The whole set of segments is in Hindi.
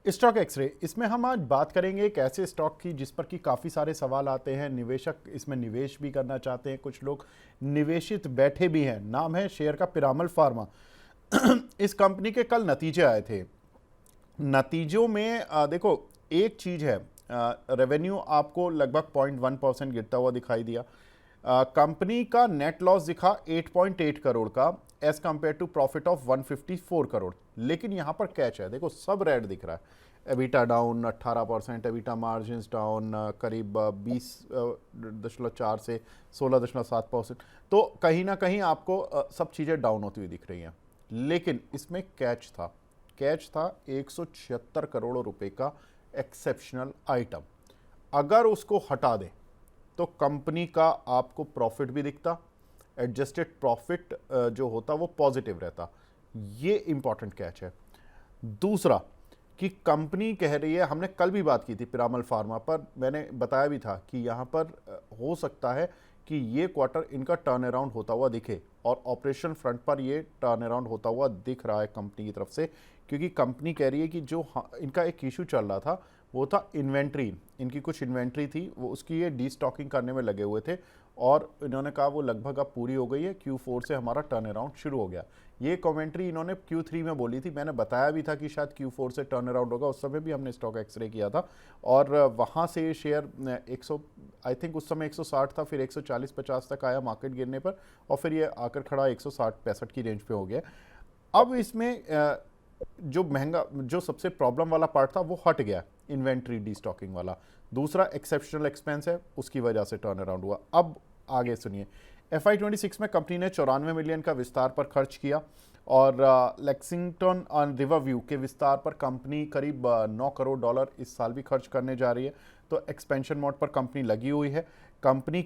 स्टॉक एक्सरे, इसमें हम आज बात करेंगे एक ऐसे स्टॉक की जिस पर कि काफ़ी सारे सवाल आते हैं। निवेशक इसमें निवेश भी करना चाहते हैं, कुछ लोग निवेशित बैठे भी हैं। नाम है शेयर का पिरामल फार्मा। इस कंपनी के कल नतीजे आए थे। नतीजों में देखो, एक चीज़ है, रेवेन्यू आपको लगभग 0.1% गिरता हुआ दिखाई दिया। कंपनी का नेट लॉस दिखा 8.8 करोड़ का, as compared to profit of 154 crore. लेकिन यहाँ पर कैच है, देखो सब रेड दिख रहा है। EBITDA down 18%, EBITDA margin down करीब 20.4 से 16.7%। तो कहीं ना कहीं आपको सब चीज़ें डाउन होती हुई दिख रही हैं। लेकिन इसमें कैच था 176 करोड़ रुपए का एक्सेप्शनल आइटम। अगर उसको हटा दें तो कंपनी का आपको प्रॉफिट भी दिखता, एडजस्टेड प्रॉफिट जो होता वो पॉजिटिव रहता। ये इंपॉर्टेंट कैच है। दूसरा कि कंपनी कह रही है, हमने कल भी बात की थी पिरामल फार्मा पर, मैंने बताया भी था कि यहाँ पर हो सकता है कि ये क्वार्टर इनका टर्न अराउंड होता हुआ दिखे, और ऑपरेशन फ्रंट पर ये टर्न अराउंड होता हुआ दिख रहा है कंपनी की तरफ से। क्योंकि कंपनी कह रही है कि जो इनका एक इशू चल रहा था वो था इन्वेंट्री। इनकी कुछ इन्वेंट्री थी, वो उसकी ये डीस्टॉकिंग करने में लगे हुए थे, और इन्होंने कहा वो लगभग अब पूरी हो गई है, Q4 से हमारा टर्न अराउंड शुरू हो गया। ये कमेंट्री इन्होंने Q3 में बोली थी। मैंने बताया भी था कि शायद Q4 से टर्न अराउंड होगा, उस समय भी हमने स्टॉक एक्सरे किया था। और वहाँ से ये शेयर 100, आई थिंक उस समय 160 था, फिर 140-50 तक आया मार्केट गिरने पर, और फिर ये आकर खड़ा 160-65 की रेंज पे हो गया। अब इसमें जो महंगा, जो सबसे प्रॉब्लम वाला पार्ट था वो हट गया, इन्वेंट्री डीस्टॉकिंग वाला। दूसरा एक्सेप्शनल एक्सपेंस है, उसकी वजह से टर्न अराउंड हुआ। अब आगे सुनिए। FY26 में कंपनी ने 94 मिलियन का विस्तार पर खर्च किया, और लेक्सिंगटन ऑन रिवर व्यू के विस्तार पर कंपनी करीब $9 करोड़ इस साल भी खर्च करने जा रही है। तो एक्सपेंशन मोड पर कंपनी लगी हुई है। कंपनी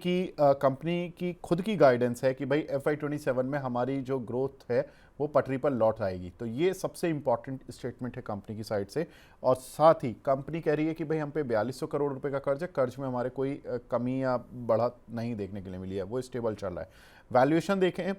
की खुद की गाइडेंस है कि भाई FY27 में हमारी जो ग्रोथ है वो पटरी पर लौट आएगी। तो ये सबसे इंपॉर्टेंट स्टेटमेंट है कंपनी की साइड से। और साथ ही कंपनी कह रही है कि भाई हम पे 4200 करोड़ रुपए का कर्ज है, कर्ज में हमारे कोई कमी या बढ़त नहीं देखने के लिए मिली है, वो स्टेबल चल रहा है। वैल्यूएशन देखें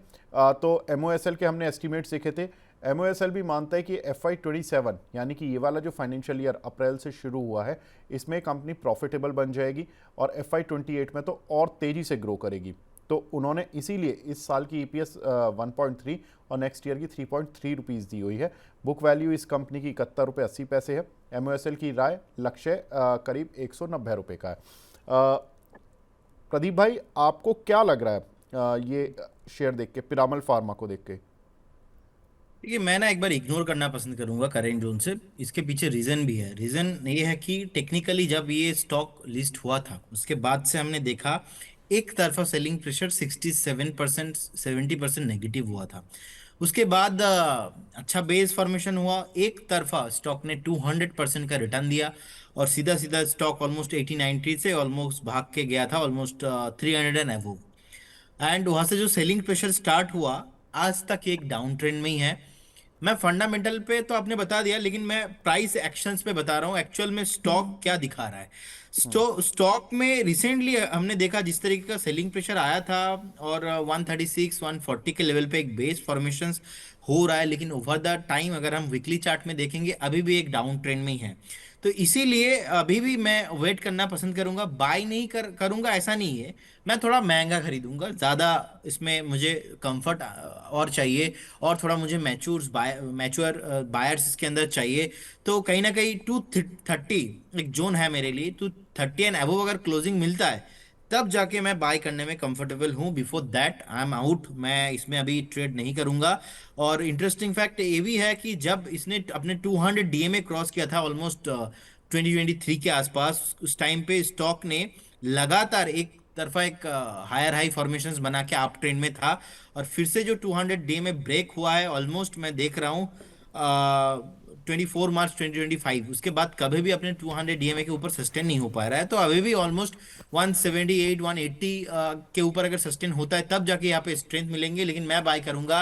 तो MOSL के हमने एस्टिमेट्स देखे थे। MOSL भी मानता है कि FY27 यानी कि ये वाला जो फाइनेंशियल ईयर अप्रैल से शुरू हुआ है, इसमें कंपनी प्रॉफिटेबल बन जाएगी, और FY28 में तो और तेज़ी से ग्रो करेगी। तो उन्होंने इसीलिए इस साल की EPS 1.3 और नेक्स्ट ईयर की 3.3 रुपीज़ दी हुई है। बुक वैल्यू इस कंपनी की 71 रुपये 80 पैसे है। MOSL की राय लक्ष्य करीब 190 रुपये का है। प्रदीप भाई, आपको क्या लग रहा है ये शेयर देख के, पिरामल फार्मा को देख के? देखिए, मैं ना एक बार इग्नोर करना पसंद करूंगा करेंट जोन से। इसके पीछे रीजन भी है। रीजन ये है कि टेक्निकली जब ये स्टॉक लिस्ट हुआ था उसके बाद से हमने देखा एक तरफा सेलिंग प्रेशर 67%, 70% नेगेटिव हुआ था। उसके बाद अच्छा बेस फॉर्मेशन हुआ, एक तरफा स्टॉक ने 200% का रिटर्न दिया, और सीधा सीधा स्टॉक ऑलमोस्ट 80-90 से ऑलमोस्ट भाग के गया था ऑलमोस्ट 300 एंड अबव। एंड वहां से जो सेलिंग प्रेशर स्टार्ट हुआ, आज तक एक डाउन ट्रेंड में ही है। मैं फंडामेंटल पे तो आपने बता दिया, लेकिन मैं प्राइस एक्शंस पे बता रहा हूँ एक्चुअल में स्टॉक क्या दिखा रहा है। स्टॉक में रिसेंटली हमने देखा जिस तरीके का सेलिंग प्रेशर आया था, और 136 140 के लेवल पे एक बेस फॉर्मेशन हो रहा है, लेकिन ओवर द टाइम अगर हम वीकली चार्ट में देखेंगे अभी भी एक डाउन ट्रेंड में ही है। तो इसीलिए अभी भी मैं वेट करना पसंद करूंगा, बाय नहीं करूंगा ऐसा नहीं है। मैं थोड़ा महंगा खरीदूंगा, ज्यादा इसमें मुझे कंफर्ट और चाहिए, और थोड़ा मुझे मैच्योर बायर्स इसके अंदर चाहिए। तो कहीं ना कहीं 230 एक जोन है मेरे लिए। 230 एंड अबव अगर क्लोजिंग मिलता है तब जाके मैं बाय करने में कंफर्टेबल हूं। Before that I am out, मैं इसमें अभी ट्रेड नहीं करूंगा। और इंटरेस्टिंग फैक्ट ये भी है कि जब इसने अपने 200 डीएमए क्रॉस किया था ऑलमोस्ट 2023 के आसपास, उस टाइम पे स्टॉक ने लगातार एक तरफा एक हायर हाई फॉर्मेशंस बना के अप ट्रेंड में था। और फिर से जो 200 डे में ब्रेक हुआ है ऑलमोस्ट, मैं देख रहा हूँ 24 मार्च 2025, उसके बाद कभी भी अपने 200 डीएमए के ऊपर सस्टेन नहीं हो पा रहा है। तो अभी भी ऑलमोस्ट 178 180 के ऊपर अगर सस्टेन होता है तब जाके यहाँ पे स्ट्रेंथ मिलेंगे। लेकिन मैं बाय करूंगा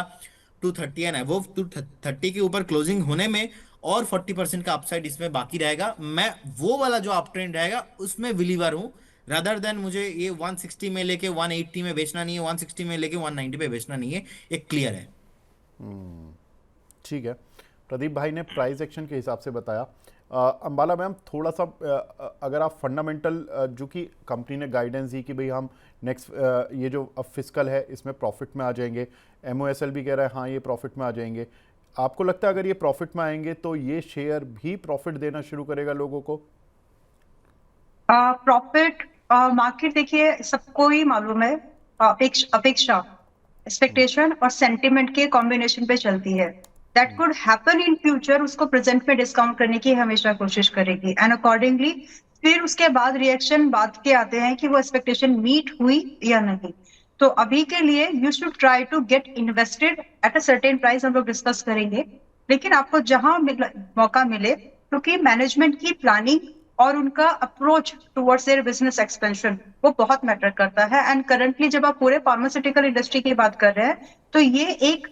230 एंड अबव। 230 के ऊपर क्लोजिंग होने में और 40% का अपसाइड इसमें बाकी रहेगा। मैं वो वाला जो अप ट्रेंड रहेगा उसमें बिलीवर हूँ, रादर देन मुझे ये 160 में लेके 180 में बेचना नहीं है, 160 में लेके 190 पे बेचना नहीं है। एक क्लियर है। ठीक है। प्रदीप भाई ने प्राइस एक्शन के हिसाब से बताया। अंबाला मैम, थोड़ा सा अगर आप फंडामेंटल, जो कि कंपनी ने गाइडेंस दी कि भाई हम नेक्स्ट ये जो अब फिस्कल है इसमें प्रॉफिट में आ जाएंगे, एमओएसएल भी कह रहा है हाँ ये प्रॉफिट में आ जाएंगे, आपको लगता है अगर ये प्रॉफिट में आएंगे तो ये शेयर भी प्रॉफिट देना शुरू करेगा लोगों को? प्रॉफिट मार्केट देखिए सबको ही मालूम है, अपेक्षा एक्सपेक्टेशन और सेंटिमेंट के कॉम्बिनेशन पे चलती है। That could happen in future, उसको प्रेजेंट में डिस्काउंट करने की हमेशा कोशिश करेगी एंड अकॉर्डिंगली फिर उसके बाद रिएक्शन बाद के आते हैं कि वो एक्सपेक्टेशन मीट हुई या नहीं। तो अभी के लिए you should try to get invested at a certain price, हम लोग डिस्कस करेंगे, लेकिन आपको जहां मौका मिले, क्योंकि मैनेजमेंट की प्लानिंग और उनका approach towards their business expansion वो बहुत मैटर करता है। एंड करंटली जब आप पूरे फार्मास्यूटिकल इंडस्ट्री की बात कर रहे हैं तो ये एक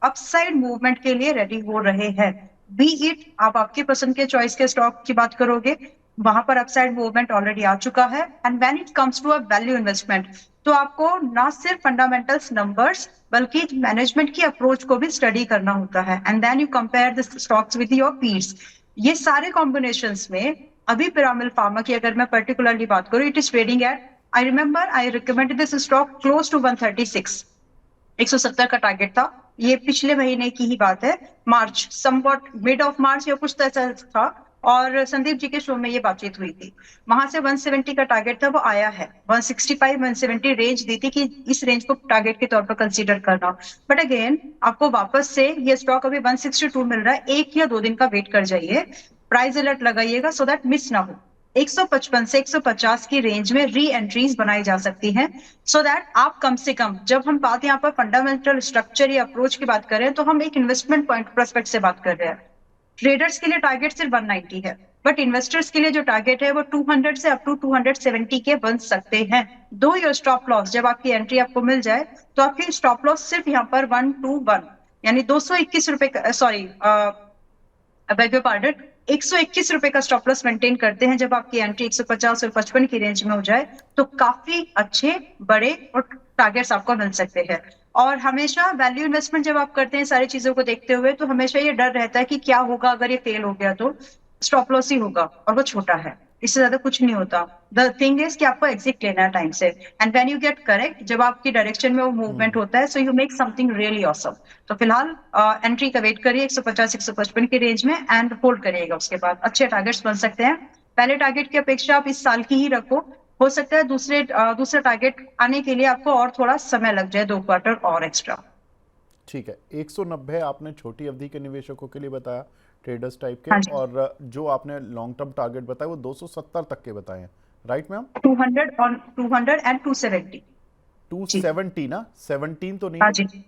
अपसाइड मूवमेंट के लिए रेडी हो रहे हैं। बी इट आप आपके पसंद के चॉइस के स्टॉक की बात करोगे, वहां पर अपसाइड मूवमेंट ऑलरेडी आ चुका है। And when it comes to a value investment, तो आपको ना सिर्फ फंडामेंटल्स नंबर्स बल्कि मैनेजमेंट की अप्रोच को भी स्टडी करना होता है and then you compare the stocks with your peers. ये सारे कॉम्बिनेशंस में अभी पिरामिल फार्मा की अगर मैं पर्टिकुलरली बात करूं, it is trading at, I remember I recommended this stock close to 136, 170 का टारगेट था। ये पिछले महीने की ही बात है, मार्च, समवॉट मिड ऑफ मार्च या कुछ ऐसा था, और संदीप जी के शो में ये बातचीत हुई थी। वहां से 170 का टारगेट था, वो आया है 165 170 रेंज दी थी कि इस रेंज को टारगेट के तौर पर कंसीडर करना। बट अगेन आपको वापस से ये स्टॉक अभी 162 मिल रहा है, 1 या 2 दिन का वेट कर जाइए, प्राइस अलर्ट लगाइएगा सो दैट मिस ना हो। 155 से 150 की रेंज में री एंट्रीज बनाई जा सकती हैं, सो दैट आप कम से कम, जब हम बात यहाँ पर फंडामेंटल स्ट्रक्चर या अप्रोच की बात कर रहे हैं तो हम एक इन्वेस्टमेंट पॉइंट प्रोस्पेक्ट से बात कर रहे हैं। ट्रेडर्स के लिए टारगेट सिर्फ 190 है, बट इन्वेस्टर्स के लिए जो टारगेट है वो 200 से अप टू 270 के बन सकते हैं। दो योर स्टॉप लॉस, जब आपकी एंट्री आपको मिल जाए तो आपकी स्टॉप लॉस सिर्फ यहाँ पर 121 यानी 221 रुपए का, सॉरी बेग योर पार्डन, 121 रुपए का स्टॉप लॉस मेंटेन करते हैं। जब आपकी एंट्री 150 और 55 की रेंज में हो जाए तो काफी अच्छे बड़े और टारगेट्स आपको मिल सकते हैं। और हमेशा वैल्यू इन्वेस्टमेंट जब आप करते हैं सारी चीजों को देखते हुए, तो हमेशा ये डर रहता है कि क्या होगा अगर ये फेल हो गया, तो स्टॉप लॉस ही होगा और वो छोटा है, इससे ज्यादा कुछ नहीं होता। द थिंग इज कि आपको एग्जिट लेना है टाइम से, and when you get correct, जब आपकी डायरेक्शन में वो मूवमेंट होता है, so you make something really awesome. तो फिलहाल एंट्री का वेट करिए 150 155 की रेंज में एंड होल्ड करिएगा, उसके बाद अच्छे टारगेट्स बन सकते हैं। पहले टारगेट की अपेक्षा आप इस साल की ही रखो, हो सकता है दूसरा टारगेट आने के लिए आपको और थोड़ा समय लग जाए, 2 क्वार्टर और एक्स्ट्रा। ठीक है, 190 आपने छोटी अवधि के निवेशकों के लिए बताया, ट्रेडर्स टाइप के, हाँ जी, और जो आपने लॉन्ग टर्म टारगेट बताया वो 270 तक के बताए हैं, राइट मैम? 200 ऑन 200 एंड 270 जी। 270 ना, 17 तो नहीं हाँ है? जी,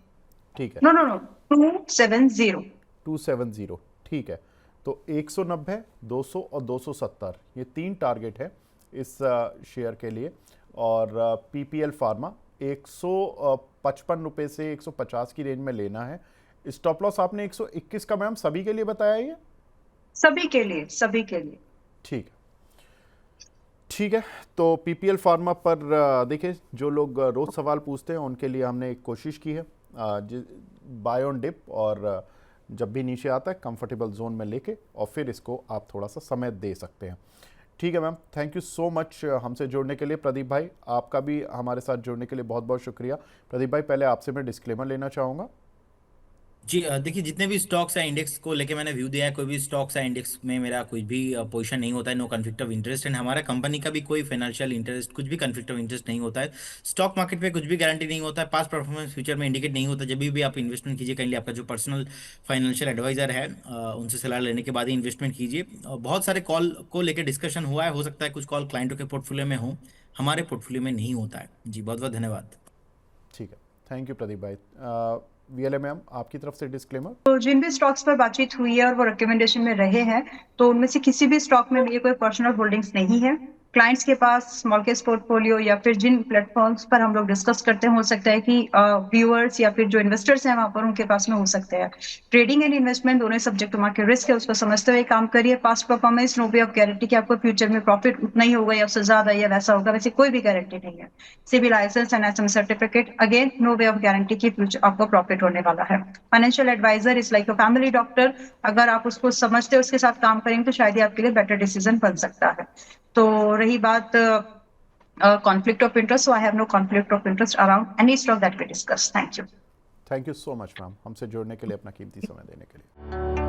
ठीक है, नो नो नो, 270। 270, ठीक है। तो 190, 200 और 270 ये 3 टारगेट है इस शेयर के लिए। और पीपीएल फार्मा 155 रुपये से 150 की रेंज में लेना है। स्टॉप लॉस आपने 121 का मैम सभी के लिए बताया ये? सभी के लिए, सभी के लिए। ठीक है, ठीक है। तो पीपीएल फार्मा पर देखिए, जो लोग रोज सवाल पूछते हैं उनके लिए हमने एक कोशिश की है, बाय ऑन डिप, और जब भी नीचे आता है कंफर्टेबल जोन में लेके और फिर इसको आप थोड़ा सा समय दे सकते हैं। ठीक है ma'am, thank you so much हमसे जुड़ने के लिए। प्रदीप भाई, आपका भी हमारे साथ जुड़ने के लिए बहुत बहुत शुक्रिया। प्रदीप भाई, पहले आपसे मैं डिस्क्लेमर लेना चाहूँगा। जी देखिए, जितने भी स्टॉक्स या इंडेक्स को लेके मैंने व्यू दिया है, कोई भी स्टॉक्स या इंडेक्स में मेरा कुछ भी पोजीशन नहीं होता है, no conflict of interest, and हमारा कंपनी का भी कोई फाइनेंशियल इंटरेस्ट, कुछ भी कन्फ्लिक्ट ऑफ इंटरेस्ट नहीं होता है। स्टॉक मार्केट पे कुछ भी गारंटी नहीं होता है, पास्ट परफॉर्मेंस फ्यूचर में इंडिकेट नहीं होता। जब भी आप इन्वेस्टमेंट कीजिए, कहीं आपका जो पर्सनल फाइनेंशियल एडवाइजर है उनसे सलाह लेने के बाद ही इन्वेस्टमेंट कीजिए। बहुत सारे कॉल को लेकर डिस्कशन हुआ है, हो सकता है कुछ कॉल क्लाइंटों के पोर्टफोलियो में हो, हमारे पोर्टफोलियो में नहीं होता है। जी बहुत बहुत धन्यवाद। ठीक है, थैंक यू प्रदीप भाई। वीएलए मैम, आपकी तरफ से डिस्क्लेमर। तो जिन भी स्टॉक्स पर बातचीत हुई है और वो रिकमेंडेशन में रहे हैं, तो उनमें से किसी भी स्टॉक में मेरी कोई पर्सनल होल्डिंग्स नहीं है। क्लाइंट्स के पास स्मॉल केस पोर्टफोलियो या फिर जिन प्लेटफॉर्म्स पर हम लोग डिस्कस करते हैं, हो सकता है कि व्यूअर्स या फिर जो इन्वेस्टर्स हैं वहां पर उनके पास में हो सकते हैं। ट्रेडिंग एंड इन्वेस्टमेंट दोनों सब्जेक्ट टू मार्केट रिस्क है, उसको समझते हुए काम करिए। Past performance no way of guarantee कि आपको फ्यूचर में प्रॉफिट उतना ही होगा या उससे ज्यादा या वैसा होगा, वैसे कोई भी गारंटी नहीं है। Civil license and SM certificate, again no way of guarantee की फ्यूचर आपको प्रॉफिट होने वाला है। Financial advisor is like a family doctor, अगर आप उसको समझते हो, उसके साथ काम करेंगे तो शायद ही आपके लिए बेटर डिसीजन बन सकता है। तो रही बात conflict of interest, so I have no conflict of interest around any stock that we discuss. Thank you. Thank you so much ma'am, हमसे जुड़ने के लिए, अपना कीमती समय देने के लिए।